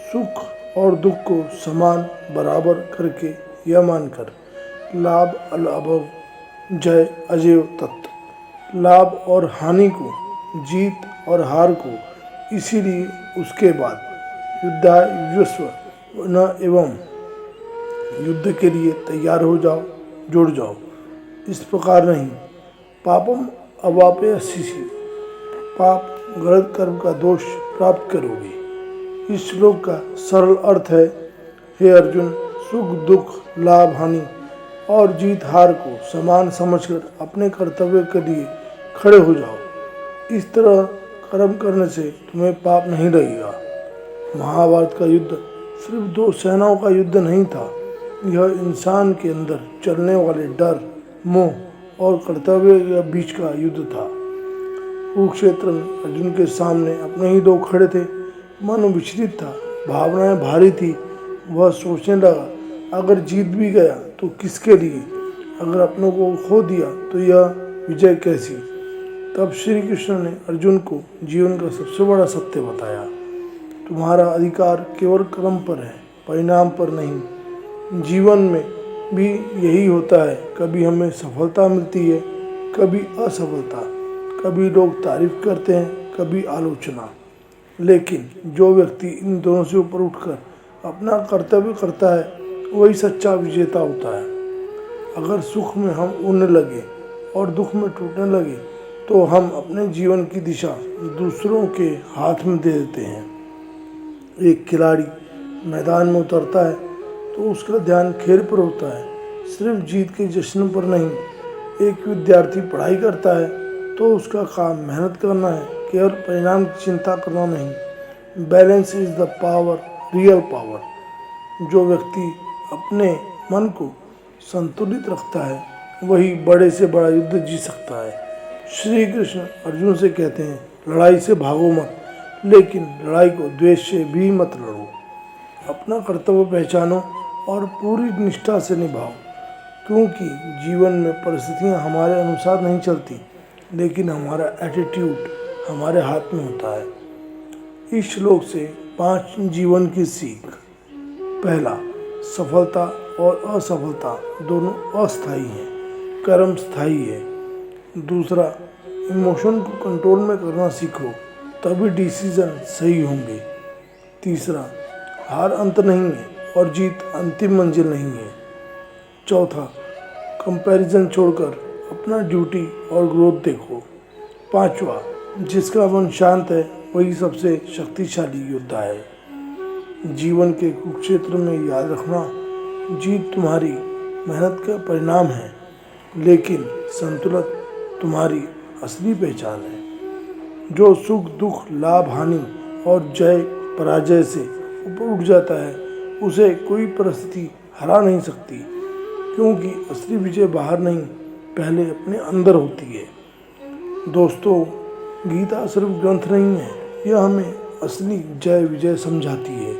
सुख और दुख को समान बराबर करके यह मानकर, लाभ अलाभव जय अजय तत्, लाभ और हानि को, जीत और हार को, इसीलिए उसके बाद युद्धायुजस्व न एवं युद्ध के लिए तैयार हो जाओ, जुड़ जाओ। इस प्रकार नहीं, पापम अवाप्यसीसी, पाप गलत कर्म का दोष प्राप्त करोगे। इस श्लोक का सरल अर्थ है, हे अर्जुन, सुख दुख लाभ हानि और जीत हार को समान समझकर अपने कर्तव्य के लिए खड़े हो जाओ। इस तरह कर्म करने से तुम्हें पाप नहीं लगेगा। महाभारत का युद्ध सिर्फ 2 सेनाओं का युद्ध नहीं था, यह इंसान के अंदर चलने वाले डर, मोह और कर्तव्य के बीच का युद्ध था। कुरुक्षेत्र में अर्जुन के सामने अपने ही 2 खड़े थे। मन विचलित था, भावनाएं भारी थी। वह सोचने लगा, अगर जीत भी गया तो किसके लिए, अगर अपनों को खो दिया तो यह विजय कैसी। तब श्री कृष्ण ने अर्जुन को जीवन का सबसे बड़ा सत्य बताया। तुम्हारा अधिकार केवल कर्म पर है, परिणाम पर नहीं। जीवन में भी यही होता है, कभी हमें सफलता मिलती है, कभी असफलता, कभी लोग तारीफ करते हैं, कभी आलोचना। लेकिन जो व्यक्ति इन दोनों से ऊपर उठकर अपना कर्तव्य करता है वही सच्चा विजेता होता है। अगर सुख में हम उड़ने लगे और दुख में टूटने लगे तो हम अपने जीवन की दिशा दूसरों के हाथ में दे देते हैं। एक खिलाड़ी मैदान में उतरता है तो उसका ध्यान खेल पर होता है, सिर्फ जीत के जश्न पर नहीं। एक विद्यार्थी पढ़ाई करता है तो उसका काम मेहनत करना है, केवल परिणाम की चिंता करना नहीं। Balance is the power, real power. जो व्यक्ति अपने मन को संतुलित रखता है वही बड़े से बड़ा युद्ध जीत सकता है। श्री कृष्ण अर्जुन से कहते हैं, लड़ाई से भागो मत, लेकिन लड़ाई को द्वेष से भी मत लड़ो। अपना कर्तव्य पहचानो और पूरी निष्ठा से निभाओ, क्योंकि जीवन में परिस्थितियां हमारे अनुसार नहीं चलती, लेकिन हमारा एटीट्यूड हमारे हाथ में होता है। इस श्लोक से 5 जीवन की सीख। पहला, सफलता और असफलता दोनों अस्थायी हैं, कर्म स्थायी है। दूसरा, इमोशन को कंट्रोल में करना सीखो, तभी डिसीजन सही होंगे। तीसरा, हार अंत नहीं है और जीत अंतिम मंजिल नहीं है। चौथा, कंपैरिजन छोड़कर अपना ड्यूटी और ग्रोथ देखो। पांचवा, जिसका मन शांत है वही सबसे शक्तिशाली योद्धा है। जीवन के कुरुक्षेत्र में याद रखना, जीत तुम्हारी मेहनत का परिणाम है, लेकिन संतुलन तुम्हारी असली पहचान है। जो सुख दुख, लाभ हानि और जय पराजय से ऊपर उठ जाता है उसे कोई परिस्थिति हरा नहीं सकती, क्योंकि असली विजय बाहर नहीं, पहले अपने अंदर होती है। दोस्तों, गीता सिर्फ ग्रंथ नहीं है, यह हमें असली जय विजय समझाती है।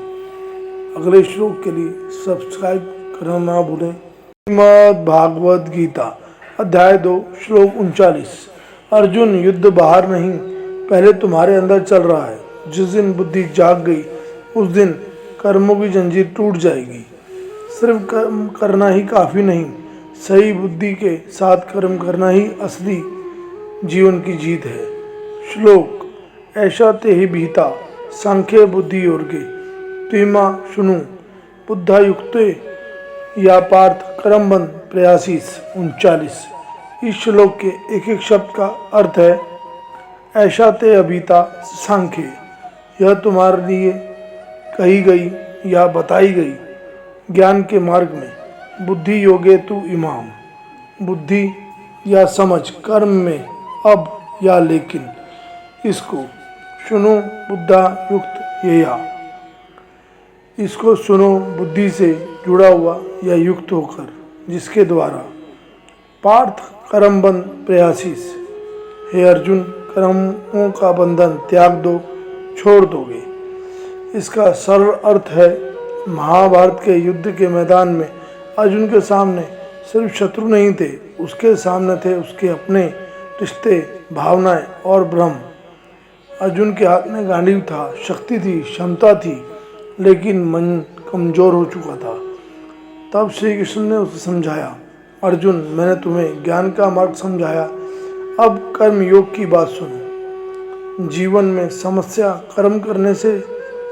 अगले श्लोक के लिए सब्सक्राइब करना ना भूलें। श्रीमद् भागवत गीता अध्याय 2 श्लोक 39। अर्जुन, युद्ध बाहर नहीं, पहले तुम्हारे अंदर चल रहा है। जिस दिन बुद्धि जाग गई उस दिन कर्मों की जंजीर टूट जाएगी। सिर्फ कर्म करना ही काफ़ी नहीं, सही बुद्धि के साथ कर्म करना ही असली जीवन की जीत है। श्लोक, ऐसा ते ही भीता सांख्य बुद्धि योगे त्विमा शुनु बुद्धा युक्ते या पार्थ कर्मबंध प्रयासीस। 39। इस श्लोक के एक एक शब्द का अर्थ है, ऐसा ते अभीता सांख्य, यह तुम्हारे लिए कही गई या बताई गई ज्ञान के मार्ग में। बुद्धि योगे तु इमाम, बुद्धि या समझ, कर्म में अब या लेकिन। इसको सुनो बुद्धा युक्त या, इसको सुनो बुद्धि से जुड़ा हुआ या युक्त होकर, जिसके द्वारा। पार्थ कर्मबंध प्रयासीस, हे अर्जुन, कर्मों का बंधन त्याग दो, छोड़ दोगे। इसका सरल अर्थ है, महाभारत के युद्ध के मैदान में अर्जुन के सामने सिर्फ शत्रु नहीं थे, उसके सामने थे उसके अपने रिश्ते, भावनाएं और भ्रम। अर्जुन के हाथ में गांडीव था, शक्ति थी, क्षमता थी, लेकिन मन कमजोर हो चुका था। तब श्री कृष्ण ने उसे समझाया, अर्जुन, मैंने तुम्हें ज्ञान का मार्ग समझाया, अब कर्म योग की बात सुनो। जीवन में समस्या कर्म करने से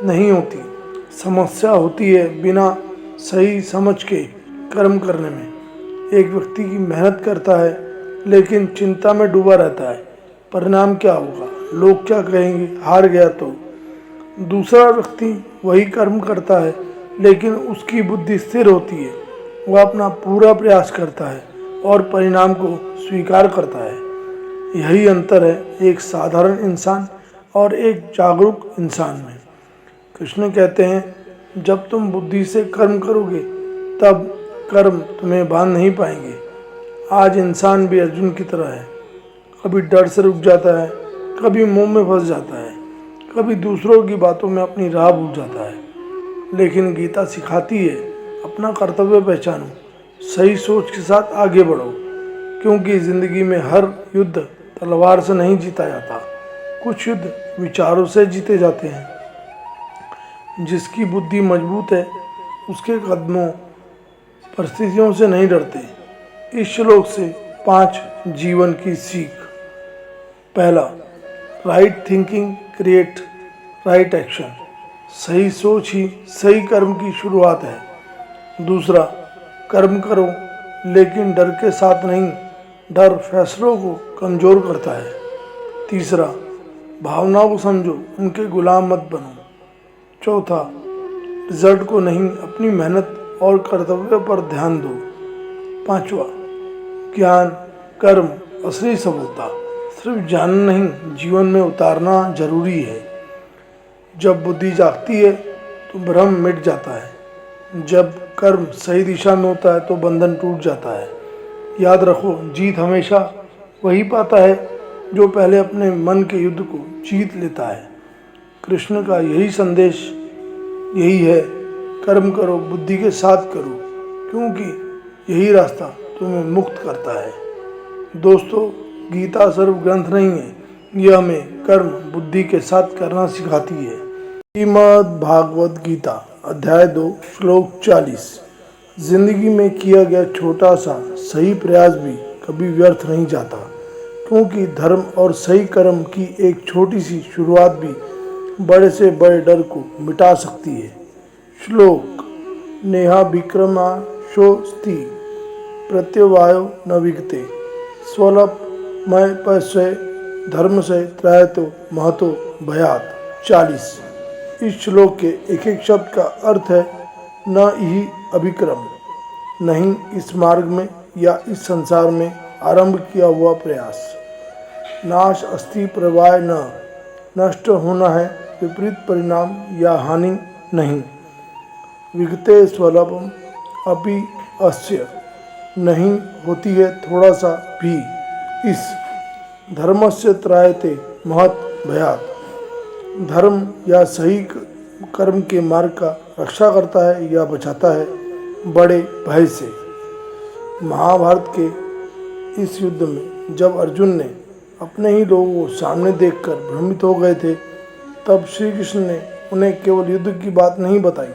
नहीं होती, समस्या होती है बिना सही समझ के कर्म करने में। एक व्यक्ति की मेहनत करता है लेकिन चिंता में डूबा रहता है, परिणाम क्या होगा, लोग क्या कहेंगे, हार गया तो। दूसरा व्यक्ति वही कर्म करता है लेकिन उसकी बुद्धि स्थिर होती है, वह अपना पूरा प्रयास करता है और परिणाम को स्वीकार करता है। यही अंतर है एक साधारण इंसान और एक जागरूक इंसान में। कृष्ण कहते हैं, जब तुम बुद्धि से कर्म करोगे तब कर्म तुम्हें बांध नहीं पाएंगे। आज इंसान भी अर्जुन की तरह है, कभी डर से रुक जाता है, कभी मोह में फंस जाता है, कभी दूसरों की बातों में अपनी राह भूल जाता है। लेकिन गीता सिखाती है, अपना कर्तव्य पहचानो, सही सोच के साथ आगे बढ़ो, क्योंकि जिंदगी में हर युद्ध तलवार से नहीं जीता जाता। कुछ युद्ध विचारों से जीते जाते हैं। जिसकी बुद्धि मजबूत है उसके कदमों परिस्थितियों से नहीं डरते। इस श्लोक से 5 जीवन की सीख। पहला, right thinking create right action. सही सोच ही सही कर्म की शुरुआत है। दूसरा, कर्म करो लेकिन डर के साथ नहीं। डर फैसलों को कमजोर करता है। तीसरा, भावनाओं को समझो, उनके गुलाम मत बनो। चौथा, रिजल्ट को नहीं, अपनी मेहनत और कर्तव्य पर ध्यान दो। पांचवा, ज्ञान कर्म असली सफलता। सिर्फ जानना नहीं, जीवन में उतारना जरूरी है। जब बुद्धि जागती है तो भ्रम मिट जाता है। जब कर्म सही दिशा में होता है तो बंधन टूट जाता है। याद रखो, जीत हमेशा वही पाता है जो पहले अपने मन के युद्ध को जीत लेता है। कृष्ण का यही संदेश यही है, कर्म करो, बुद्धि के साथ करो, क्योंकि यही रास्ता तुम्हें मुक्त करता है। दोस्तों, गीता सिर्फ ग्रंथ नहीं है, यह हमें कर्म बुद्धि के साथ करना सिखाती है। श्रीमद् भागवत गीता अध्याय 2 श्लोक 40। जिंदगी में किया गया छोटा सा सही प्रयास भी कभी व्यर्थ नहीं जाता, क्योंकि धर्म और सही कर्म की एक छोटी सी शुरुआत भी बड़े से बड़े डर को मिटा सकती है। श्लोक, नेहा विक्रमा शोस्ति प्रत्यवायो न विगते स्वलप मय पैसे धर्म से त्रायतो महतो भयात। 40। इस श्लोक के एक एक शब्द का अर्थ है न ही अभिक्रम, नहीं इस मार्ग में या इस संसार में आरंभ किया हुआ प्रयास। नाश अस्ति प्रवाय न, नष्ट होना है विपरीत परिणाम या हानि नहीं। विगते स्वल्पम अपि अस्य, नहीं होती है थोड़ा सा भी इस। धर्मस्य त्रायते महत् भयात्, धर्म या सही कर्म के मार्ग का रक्षा करता है या बचाता है बड़े भय से। महाभारत के इस युद्ध में जब अर्जुन ने अपने ही लोगों को सामने देखकर भ्रमित हो गए थे, तब श्री कृष्ण ने उन्हें केवल युद्ध की बात नहीं बताई,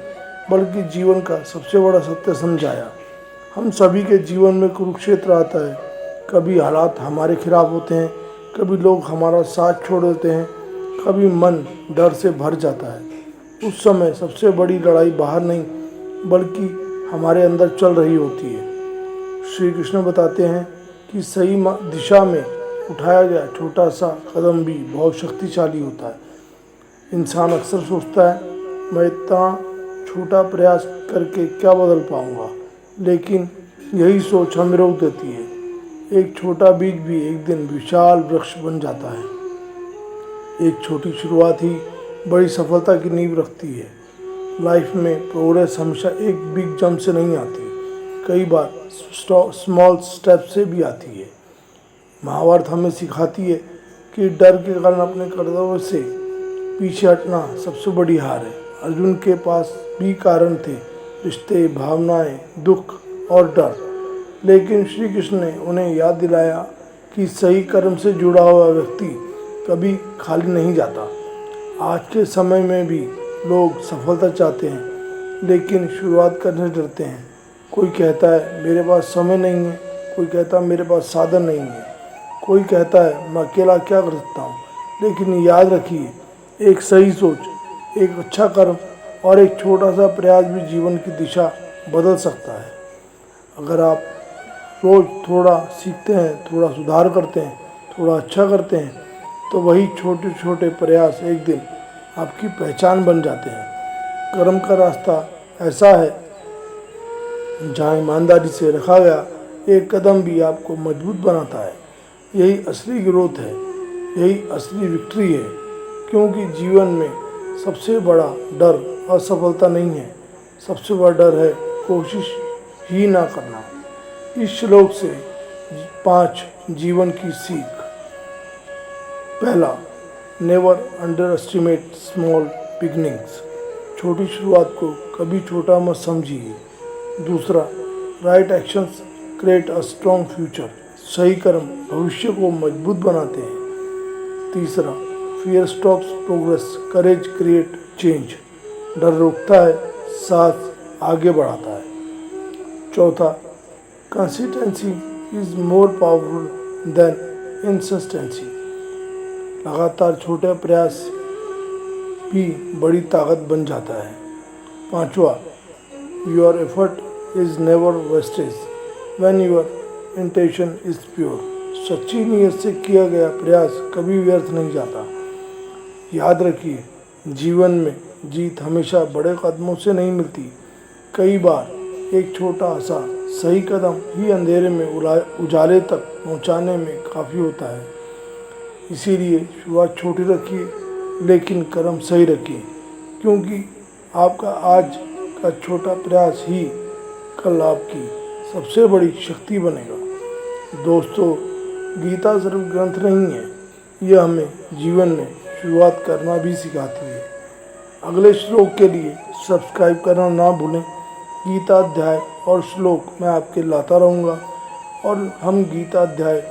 बल्कि जीवन का सबसे बड़ा सत्य समझाया। हम सभी के जीवन में कुरुक्षेत्र आता है। कभी हालात हमारे खिलाफ होते हैं, कभी लोग हमारा साथ छोड़ देते हैं, कभी मन डर से भर जाता है। उस समय सबसे बड़ी लड़ाई बाहर नहीं बल्कि हमारे अंदर चल रही होती है। श्री कृष्ण बताते हैं कि सही दिशा में उठाया गया छोटा सा कदम भी बहुत शक्तिशाली होता है। इंसान अक्सर सोचता है, मैं इतना छोटा प्रयास करके क्या बदल पाऊंगा, लेकिन यही सोच हमें रोक देती है। एक छोटा बीज भी एक दिन विशाल वृक्ष बन जाता है। एक छोटी शुरुआत ही बड़ी सफलता की नींव रखती है। लाइफ में प्रोग्रेस हमेशा एक बिग जंप से नहीं आती, कई बार स्मॉल स्टेप से भी आती है। महाभारत हमें सिखाती है कि डर के कारण अपने कर्तव्य से पीछे हटना सबसे बड़ी हार है। अर्जुन के पास भी कारण थे, रिश्ते, भावनाएं, दुख और डर, लेकिन श्री कृष्ण ने उन्हें याद दिलाया कि सही कर्म से जुड़ा हुआ व्यक्ति कभी खाली नहीं जाता। आज के समय में भी लोग सफलता चाहते हैं, लेकिन शुरुआत करने से डरते हैं। कोई कहता है मेरे पास समय नहीं है, कोई कहता है मेरे पास साधन नहीं है, कोई कहता है मैं अकेला क्या कर सकता हूँ। लेकिन याद रखिए, एक सही सोच, एक अच्छा कर्म और एक छोटा सा प्रयास भी जीवन की दिशा बदल सकता है। अगर आप रोज़ थोड़ा सीखते हैं, थोड़ा सुधार करते हैं, थोड़ा अच्छा करते हैं, तो वही छोटे छोटे प्रयास एक दिन आपकी पहचान बन जाते हैं। कर्म का रास्ता ऐसा है जहाँ ईमानदारी से रखा गया एक कदम भी आपको मजबूत बनाता है। यही असली ग्रोथ है, यही असली विक्ट्री है, क्योंकि जीवन में सबसे बड़ा डर असफलता नहीं है, सबसे बड़ा डर है कोशिश ही ना करना। इस श्लोक से 5 जीवन की सीख। पहला, never underestimate small beginnings, छोटी शुरुआत को कभी छोटा मत समझिए। दूसरा, right actions create a strong future. सही कर्म भविष्य को मजबूत बनाते हैं। तीसरा, fear stops progress, courage create change. डर रोकता है, साहस आगे बढ़ाता है। चौथा, consistency is more powerful than insistency. लगातार छोटे प्रयास भी बड़ी ताकत बन जाता है। पांचवा, your effort is never wastage when your intention is pure. सच्ची नीयत से किया गया प्रयास कभी व्यर्थ नहीं जाता। याद रखिए, जीवन में जीत हमेशा बड़े कदमों से नहीं मिलती। कई बार एक छोटा सा सही कदम ही अंधेरे में उजाले तक पहुंचाने में काफ़ी होता है। इसीलिए शुरुआत छोटी रखिए लेकिन कर्म सही रखिए, क्योंकि आपका आज का छोटा प्रयास ही कल आपकी सबसे बड़ी शक्ति बनेगा। दोस्तों, गीता सिर्फ ग्रंथ नहीं है, यह हमें जीवन में शुरुआत करना भी सिखाती है। अगले श्लोक के लिए सब्सक्राइब करना ना भूलें। गीता अध्याय और श्लोक मैं आपके लाता रहूँगा और हम गीता अध्याय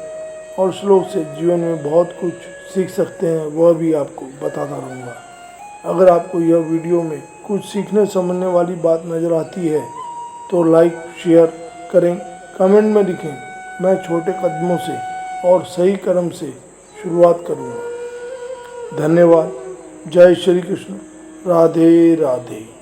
और श्लोक से जीवन में बहुत कुछ सीख सकते हैं, वह भी आपको बताता रहूँगा। अगर आपको यह वीडियो में कुछ सीखने समझने वाली बात नज़र आती है तो लाइक शेयर करें, कमेंट में लिखें। मैं छोटे कदमों से और सही कर्म से शुरुआत करूँगा। धन्यवाद। जय श्री कृष्ण। राधे राधे।